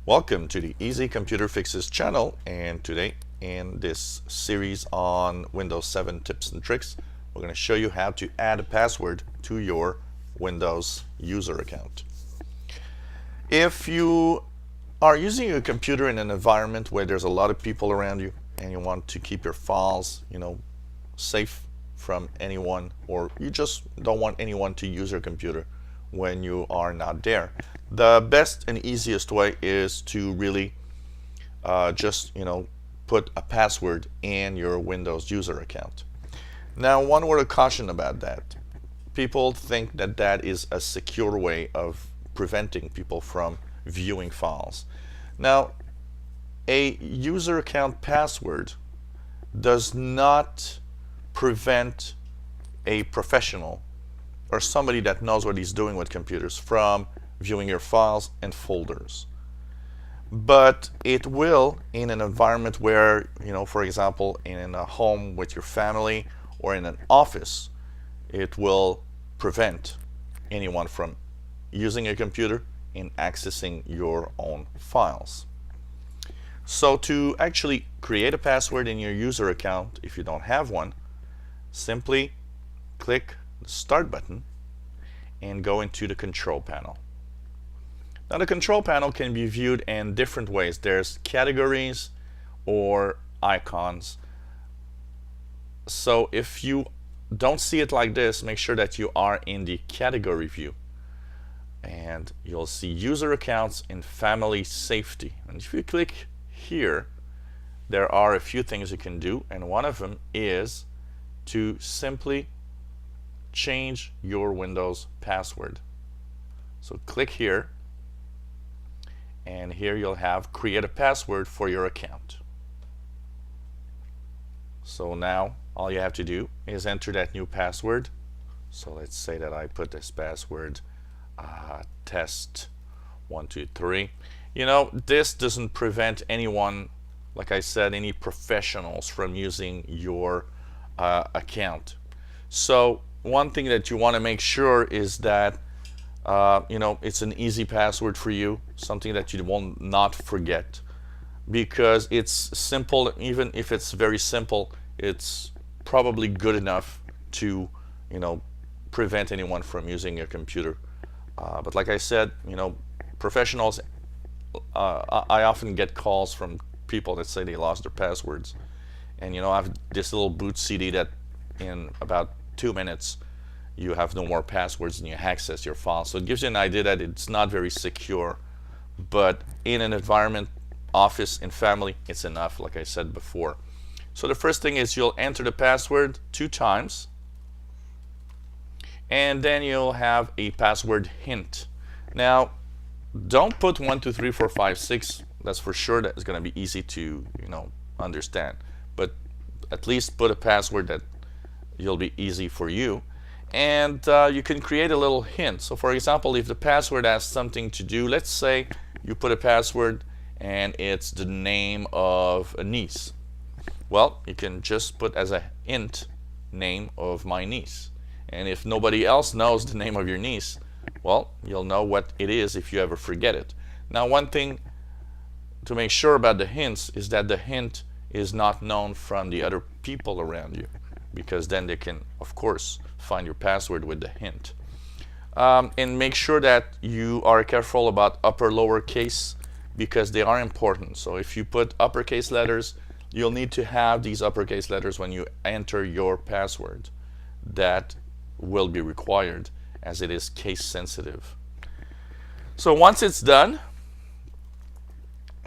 Welcome to the Easy Computer Fixes channel, and today in this series on Windows 7 tips and tricks, we're going to show you how to add a password to your Windows user account. If you are using a computer in an environment where there's a lot of people around you and you want to keep your files, safe from anyone, or you just don't want anyone to use your computer when you are not there, the best and easiest way is to really just put a password in your Windows user account. Now, one word of caution about that: people think that that is a secure way of preventing people from viewing files. Now, a user account password does not prevent a professional or somebody that knows what he's doing with computers from viewing your files and folders. But it will, in an environment where, for example, in a home with your family or in an office, it will prevent anyone from using a computer and accessing your own files. So to actually create a password in your user account, if you don't have one, simply click the Start button and go into the Control panel. Now, the Control panel can be viewed in different ways. There's categories or icons. So if you don't see it like this, make sure that you are in the category view, and you'll see user accounts and family safety. And if you click here, there are a few things you can do, and one of them is to simply change your Windows password. So click here, and here you'll have create a password for your account. So now all you have to do is enter that new password. So let's say that I put this password test123. This doesn't prevent anyone, like I said, any professionals from using your account. So one thing that you want to make sure is that it's an easy password for you, something that you will not forget, because it's simple. Even if it's very simple, it's probably good enough to prevent anyone from using your computer. But like I said, professionals, I often get calls from people that say they lost their passwords, and I have this little boot CD that in about 2 minutes you have no more passwords and you access your files. So it gives you an idea that it's not very secure, but in an environment, office and family, it's enough, like I said before. So the first thing is you'll enter the password 2 times, and then you'll have a password hint. Now, don't put 1 2 3 4 5 6. That's for sure. That is going to be easy to understand, but at least put a password that will be easy for you. And you can create a little hint. So for example, if the password has something to do, let's say you put a password and it's the name of a niece. Well, you can just put as a hint, name of my niece. And if nobody else knows the name of your niece, well, you'll know what it is if you ever forget it. Now, one thing to make sure about the hints is that the hint is not known from the other people around you, because then they can, of course, find your password with the hint. And make sure that you are careful about upper lower case, because they are important. So if you put uppercase letters, you'll need to have these uppercase letters when you enter your password. That will be required, as it is case sensitive. So once it's done,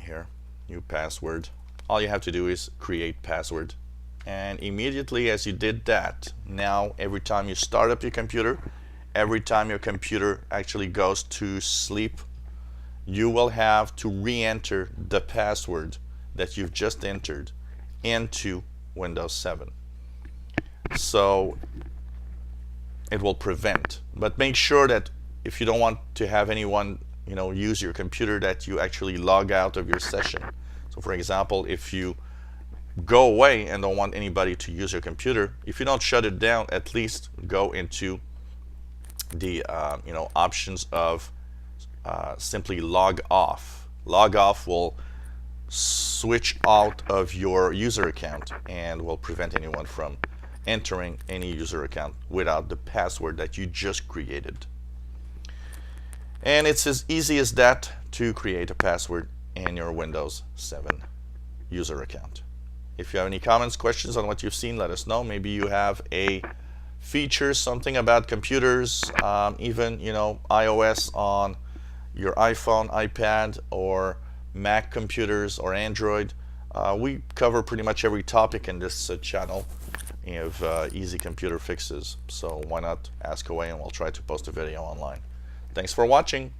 here, new password, all you have to do is create password. And immediately as you did that, now every time you start up your computer, every time your computer actually goes to sleep, you will have to re-enter the password that you've just entered into Windows 7. So it will prevent. But make sure that if you don't want to have anyone use your computer, that you actually log out of your session. So for example, if you go away and don't want anybody to use your computer, if you don't shut it down, at least go into the options of simply log off Log off will switch out of your user account and will prevent anyone from entering any user account without the password that you just created. And it's as easy as that to create a password in your Windows 7 user account. If you have any comments, questions on what you've seen, let us know. Maybe you have a feature, something about computers, even iOS on your iPhone, iPad, or Mac computers, or Android. We cover pretty much every topic in this channel of easy computer fixes. So why not ask away, and we'll try to post a video online. Thanks for watching.